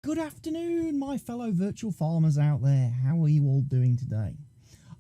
Good afternoon, my fellow virtual farmers out there. How are you all doing today?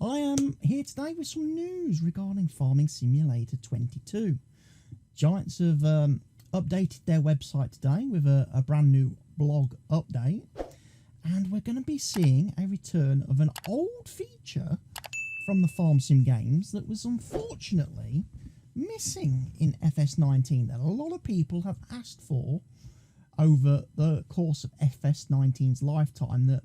I am here today with some news regarding Farming Simulator 22. Giants have updated their website today with a brand new blog update, and we're going to be seeing a return of an old feature from the Farm Sim games that was unfortunately missing in FS19 that a lot of people have asked for over the course of FS19's lifetime, that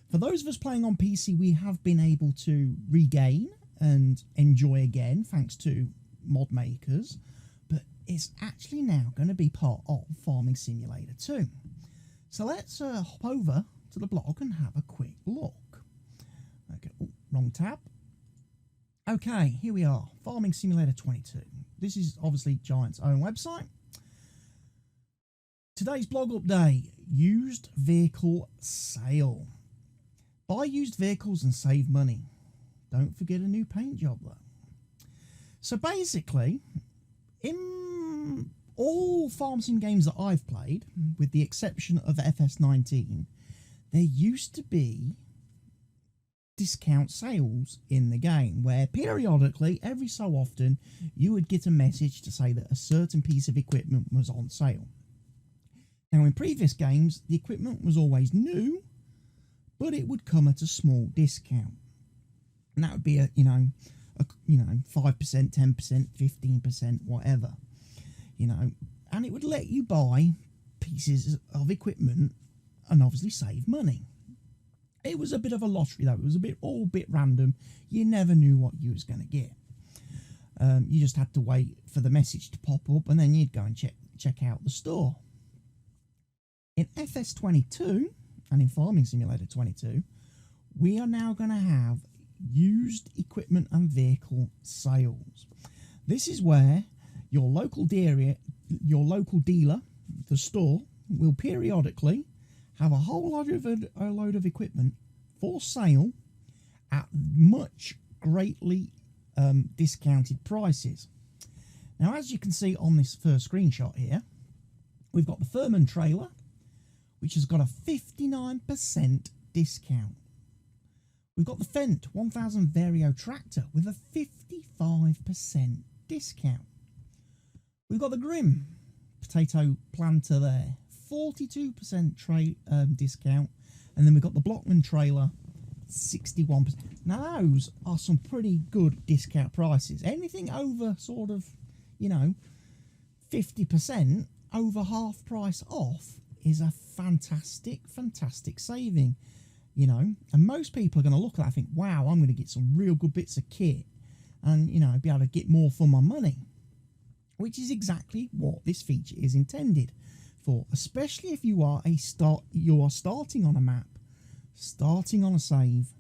for those of us playing on PC we have been able to regain and enjoy again thanks to mod makers, but it's actually now going to be part of Farming Simulator 2. So let's hop over to the blog and have a quick look. Okay, oh, wrong tab. Okay, here we are, Farming Simulator 22. This is obviously Giant's own website. Today's blog update, used vehicle sale. Buy used vehicles and save money. Don't forget a new paint job though. So basically, in all farm sim games that I've played, with the exception of FS19, there used to be discount sales in the game where periodically, every so often, you would get a message to say that a certain piece of equipment was on sale. Now, in previous games, the equipment was always new, but it would come at a small discount, and that would be a 5%, 10%, 15%, whatever, and it would let you buy pieces of equipment and obviously save money. It was a bit of a lottery though. It was all a bit random. You never knew what you was going to get. You just had to wait for the message to pop up, and then you'd go and check out the store. In FS22 and in Farming Simulator 22, we are now going to have used equipment and vehicle sales. This is where your local dealer, the store, will periodically have a whole load of equipment for sale at much greatly discounted prices. Now, as you can see on this first screenshot here, we've got the Furman trailer, which has got a 59% discount. We've got the Fendt 1000 Vario tractor with a 55% discount. We've got the Grimm potato planter there, 42% discount. And then we've got the Blockman trailer, 61%. Now those are some pretty good discount prices. Anything over sort of, 50%, over half price off, is a fantastic saving, and most people are going to look at that and think, wow, I'm going to get some real good bits of kit and, be able to get more for my money, which is exactly what this feature is intended for, especially if you are starting on a map, starting on a save,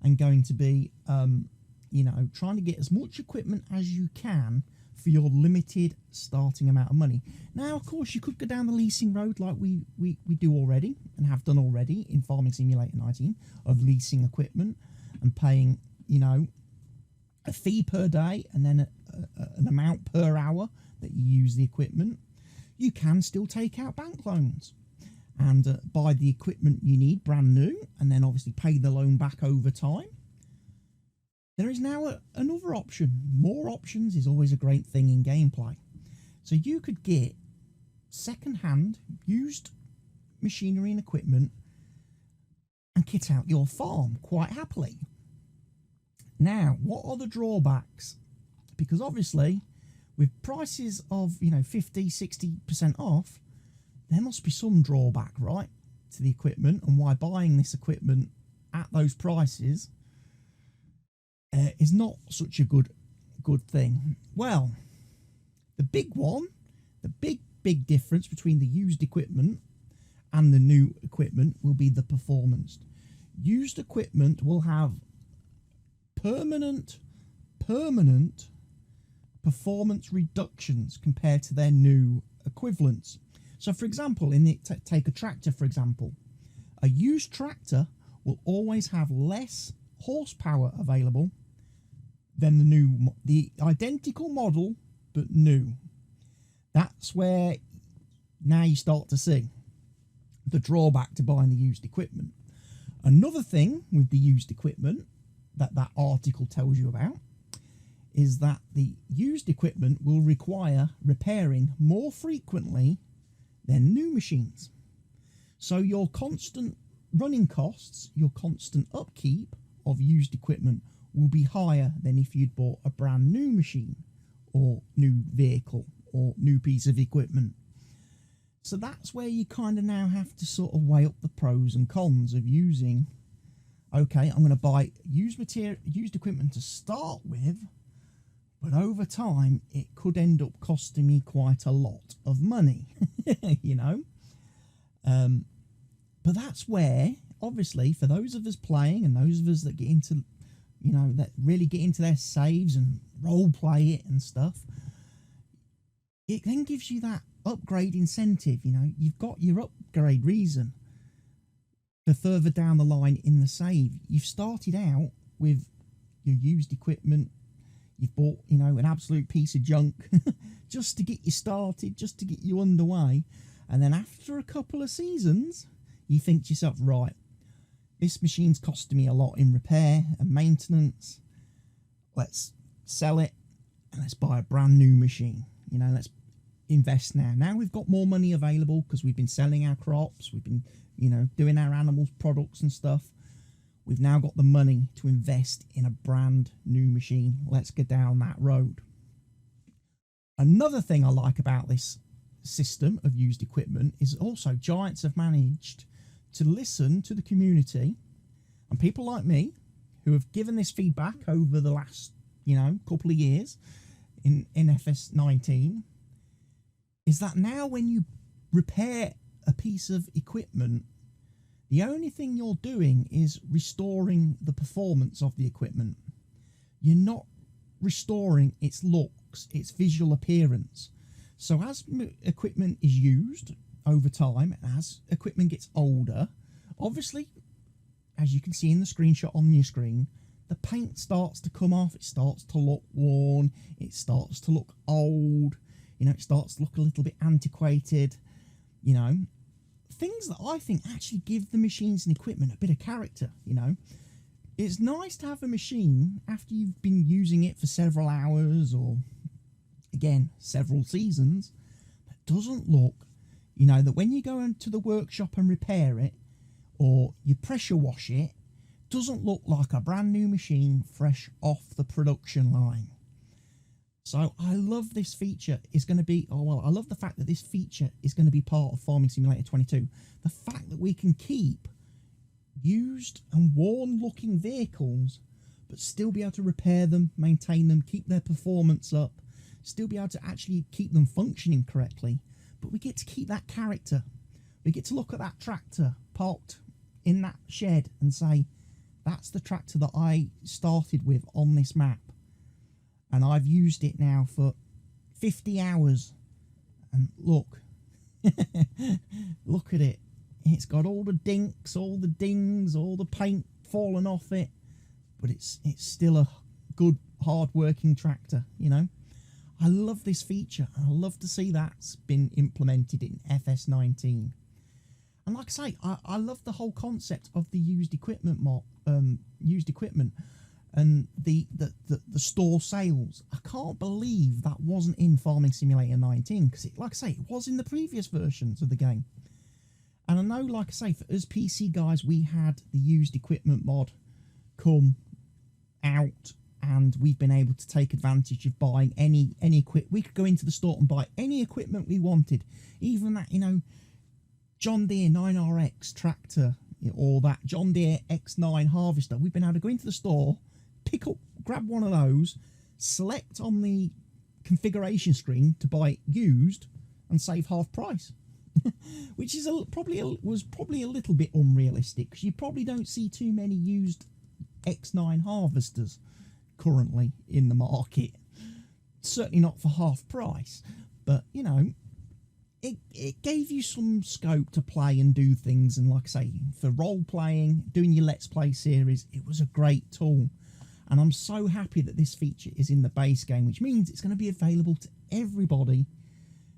and going to be, trying to get as much equipment as you can for your limited starting amount of money. Now, of course, you could go down the leasing road like we do already and have done already in Farming Simulator 19, of leasing equipment and paying, a fee per day and then an amount per hour that you use the equipment. You can still take out bank loans and buy the equipment you need brand new, and then obviously pay the loan back over time. There is now another option. More options is always a great thing in gameplay. So you could get second-hand, used machinery and equipment and kit out your farm quite happily. Now, what are the drawbacks? Because obviously, with prices of 50, 60% off, there must be some drawback, right, to the equipment, and why buying this equipment at those prices is not such a good thing. Well, the big one, the big difference between the used equipment and the new equipment will be the performance. Used equipment will have permanent performance reductions compared to their new equivalents. So, for example, take a tractor, for example. A used tractor will always have less horsepower available than the identical model but new. That's where now you start to see the drawback to buying the used equipment. Another thing with the used equipment that article tells you about is that the used equipment will require repairing more frequently than new machines. So your constant running costs, your constant upkeep of used equipment will be higher than if you'd bought a brand new machine or new vehicle or new piece of equipment. So that's where you kind of now have to sort of weigh up the pros and cons of using, okay, I'm going to buy used equipment to start with, but over time it could end up costing me quite a lot of money, you know. But that's where, obviously, for those of us playing and those of us that get into, you know, that really get into their saves and role play it and stuff, it then gives you that upgrade incentive. You know, you've got your upgrade reason for further down the line in the save. You've started out with your used equipment. You've bought, you know, an absolute piece of junk just to get you started, just to get you underway. And then after a couple of seasons, you think to yourself, right, this machine's costing me a lot in repair and maintenance. Let's sell it and let's buy a brand new machine. You know, let's invest now. Now we've got more money available because we've been selling our crops. We've been, you know, doing our animals products and stuff. We've now got the money to invest in a brand new machine. Let's go down that road. Another thing I like about this system of used equipment is also Giants have managed to listen to the community and people like me who have given this feedback over the last, you know, couple of years in FS19, is that now when you repair a piece of equipment, the only thing you're doing is restoring the performance of the equipment. You're not restoring its looks, its visual appearance. So as equipment is used over time, as equipment gets older, obviously, as you can see in the screenshot on your screen, the paint starts to come off, it starts to look worn, it starts to look old, you know, it starts to look a little bit antiquated, you know. Things that I think actually give the machines and equipment a bit of character, you know. It's nice to have a machine after you've been using it for several hours or, again, several seasons, that doesn't look, you know, that when you go into the workshop and repair it or you pressure wash it, doesn't look like a brand new machine fresh off the production line. So I love this feature is going to be, oh well, I love the fact that this feature is going to be part of Farming Simulator 22. The fact that we can keep used and worn looking vehicles, but still be able to repair them, maintain them, keep their performance up, still be able to actually keep them functioning correctly. But we get to keep that character. We get to look at that tractor parked in that shed and say, that's the tractor that I started with on this map. And I've used it now for 50 hours. And look, look at it. It's got all the dinks, all the dings, all the paint falling off it. But it's still a good, hard-working tractor, you know. I love this feature. I love to see that's been implemented in FS19. And like I say, I love the whole concept of the used equipment and the store sales. I can't believe that wasn't in Farming Simulator 19 because, like I say, it was in the previous versions of the game. And I know, like I say, for us PC guys, we had the used equipment mod come out, and we've been able to take advantage of buying any equipment. We could go into the store and buy any equipment we wanted, even that, you know, John Deere 9RX tractor or that John Deere X9 harvester. We've been able to go into the store, grab one of those, select on the configuration screen to buy it used, and save half price. Which is was probably a little bit unrealistic because you probably don't see too many used X9 harvesters currently in the market. Certainly not for half price, but you know, it gave you some scope to play and do things. And like I say, for role playing, doing your Let's Play series, it was a great tool. And I'm so happy that this feature is in the base game, which means it's going to be available to everybody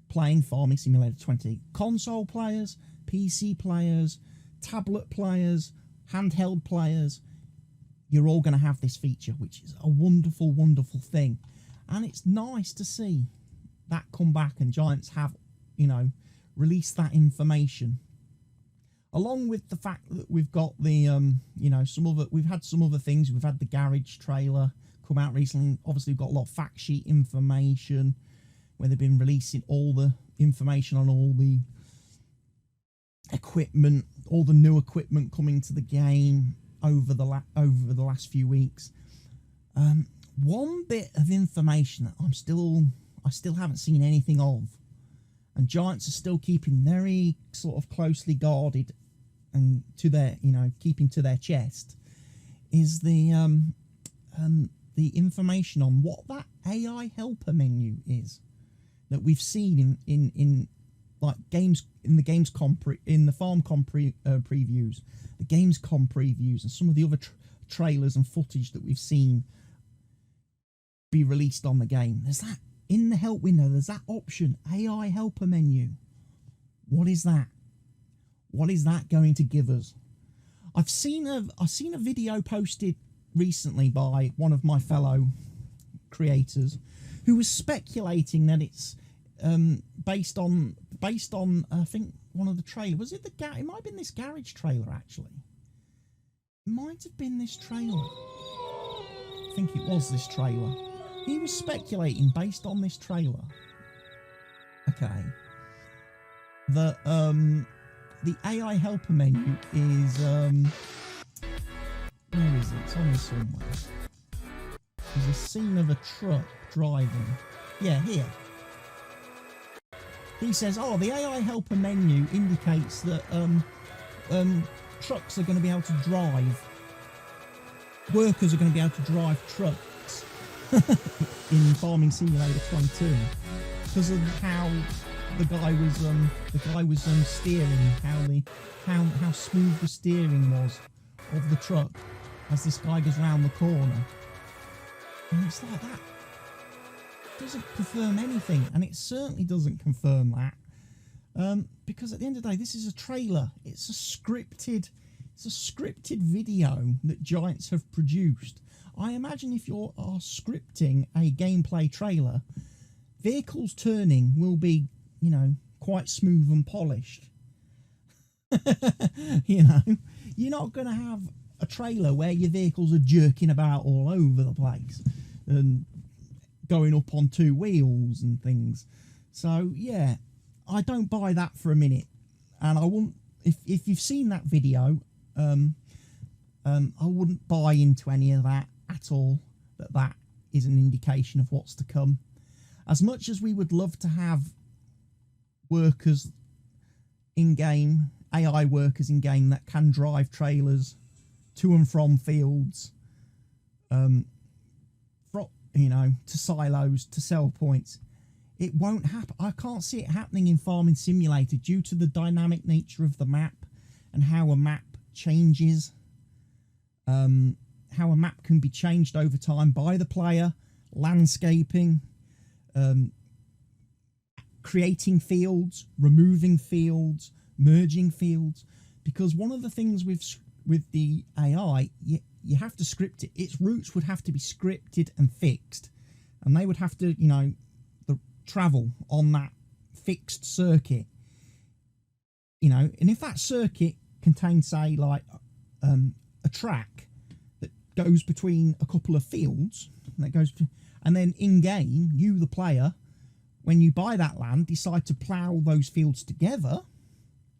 playing Farming Simulator 20. Console players, PC players, tablet players, handheld players, you're all going to have this feature, which is a wonderful, wonderful thing. And it's nice to see that come back and Giants have, you know, released that information. Along with the fact that we've got the, you know, we've had some other things. We've had the garage trailer come out recently. Obviously, we've got a lot of fact sheet information where they've been releasing all the information on all the equipment, all the new equipment coming to the game over the last few weeks. One bit of information that I still haven't seen anything of, and Giants are still keeping very sort of closely guarded and to their, you know, keeping to their chest, is the information on what that AI helper menu is that we've seen in like games, in the Gamescom in the FarmCom previews, the Gamescom previews, and some of the other trailers and footage that we've seen be released on the game. There's that in the help window. There's that option, AI helper menu. What is that? What is that going to give us? I've seen a video posted recently by one of my fellow creators who was speculating that it's based on I think one of the trailers. Was it it might have been this garage trailer, actually. It might have been this trailer. I think it was this trailer. He was speculating based on this trailer, okay, that the AI helper menu is where is it? It's on here somewhere. There's a scene of a truck driving. Yeah, here. He says, oh, the AI helper menu indicates that trucks are going to be able to drive. Workers are going to be able to drive trucks in Farming Simulator 22 because of how the guy was steering, how smooth the steering was of the truck as this guy goes round the corner. And it's like that doesn't confirm anything, and it certainly doesn't confirm that because at the end of the day, this is a trailer. It's a scripted video that Giants have produced. I imagine if you are scripting a gameplay trailer, vehicles turning will be, you know, quite smooth and polished. You know, you're not going to have a trailer where your vehicles are jerking about all over the place and going up on two wheels and things. So yeah, I don't buy that for a minute, and I wouldn't. If you've seen that video, I wouldn't buy into any of that at all. That is an indication of what's to come. As much as we would love to have workers in game, AI workers in game that can drive trailers to and from fields, you know, to silos, to sell points, it won't happen. I can't see it happening in Farming Simulator due to the dynamic nature of the map and how a map changes, how a map can be changed over time by the player, landscaping, creating fields, removing fields, merging fields. Because one of the things with the AI, you have to script it. Its routes would have to be scripted and fixed, and they would have to, you know, travel on that fixed circuit. You know, and if that circuit contains, say, like a track that goes between a couple of fields, and then in game, you the player, when you buy that land, decide to plough those fields together,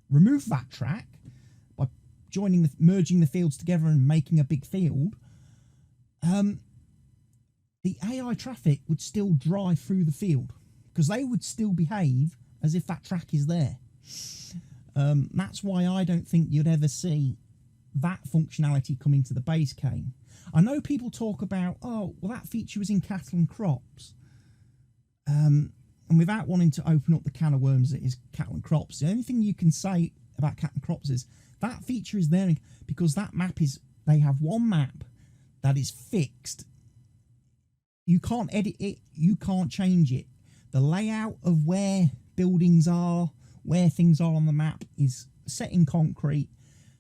remove that track by merging the fields together and making a big field, the AI traffic would still drive through the field because they would still behave as if that track is there. That's why I don't think you'd ever see that functionality coming to the base game. I know people talk about, oh, well, that feature was in cattle and crops. And without wanting to open up the can of worms that is cattle and crops, the only thing you can say about cattle and crops is that feature is there because that map is, they have one map that is fixed. You can't edit it, you can't change it. The layout of where buildings are, where things are on the map is set in concrete.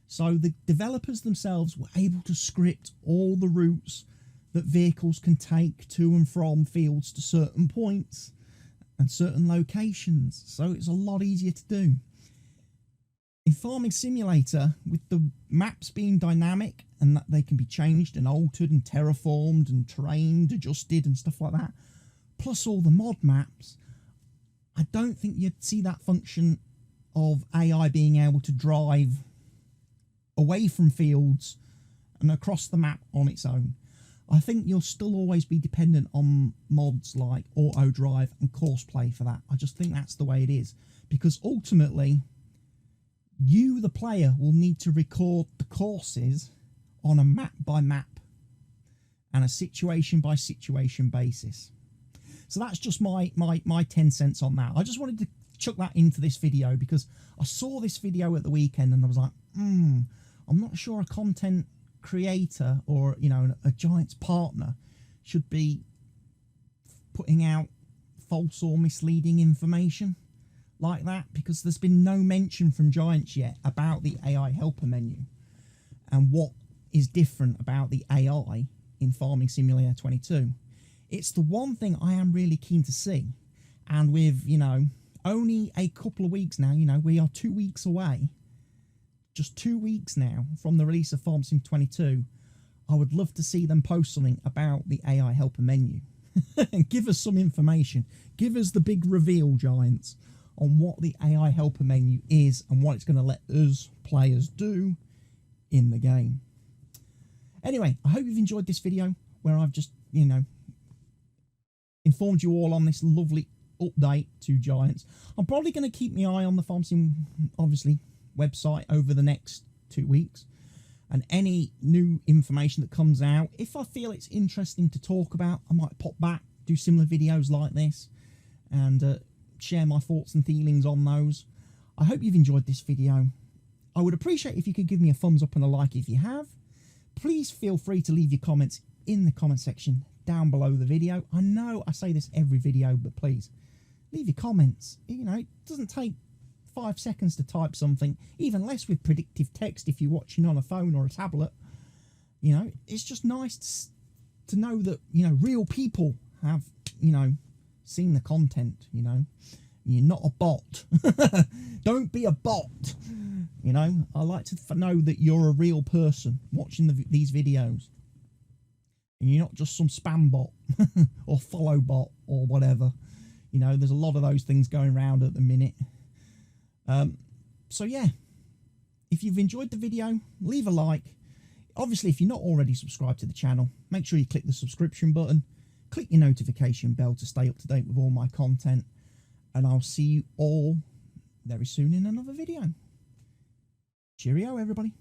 So the developers themselves were able to script all the routes that vehicles can take to and from fields to certain points and certain locations. So it's a lot easier to do. In Farming Simulator, with the maps being dynamic and that they can be changed and altered and terraformed and terrained, adjusted and stuff like that, plus all the mod maps, I don't think you'd see that function of AI being able to drive away from fields and across the map on its own. I think you'll still always be dependent on mods like auto drive and course play for that. I just think that's the way it is, because ultimately you, the player, will need to record the courses on a map by map and a situation by situation basis. So that's just my 10 cents on that. I just wanted to chuck that into this video because I saw this video at the weekend and I was like, I'm not sure a content creator or, you know, a Giants partner should be putting out false or misleading information like that, because there's been no mention from Giants yet about the AI helper menu and what is different about the AI in Farming Simulator 22. It's the one thing I am really keen to see, and with, you know, only a couple of weeks now, you know, we are 2 weeks away, just 2 weeks now from the release of Farming Sim 22, I would love to see them post something about the AI helper menu and give us some information. Give us the big reveal, Giants, on what the AI helper menu is and what it's going to let us players do in the game. Anyway, I hope you've enjoyed this video where I've just, you know, informed you all on this lovely update to Giants. I'm probably going to keep my eye on the Farm Sim, obviously, website over the next 2 weeks, and any new information that comes out, if I feel it's interesting to talk about, I might pop back, do similar videos like this, and share my thoughts and feelings on those. I hope you've enjoyed this video. I would appreciate if you could give me a thumbs up and a like if you have. Please feel free to leave your comments in the comment section down below the video. I know I say this every video, but please leave your comments. You know, it doesn't take 5 seconds to type something, even less with predictive text if you're watching on a phone or a tablet. You know, it's just nice to know that, you know, real people have, you know, seen the content. You know, you're not a bot. Don't be a bot. You know, I like to know that you're a real person watching these videos, and you're not just some spam bot or follow bot or whatever. You know, there's a lot of those things going around at the minute. So yeah, if you've enjoyed the video, leave a like. Obviously, if you're not already subscribed to the channel, make sure you click the subscription button, click your notification bell to stay up to date with all my content, and I'll see you all very soon in another video. Cheerio, everybody.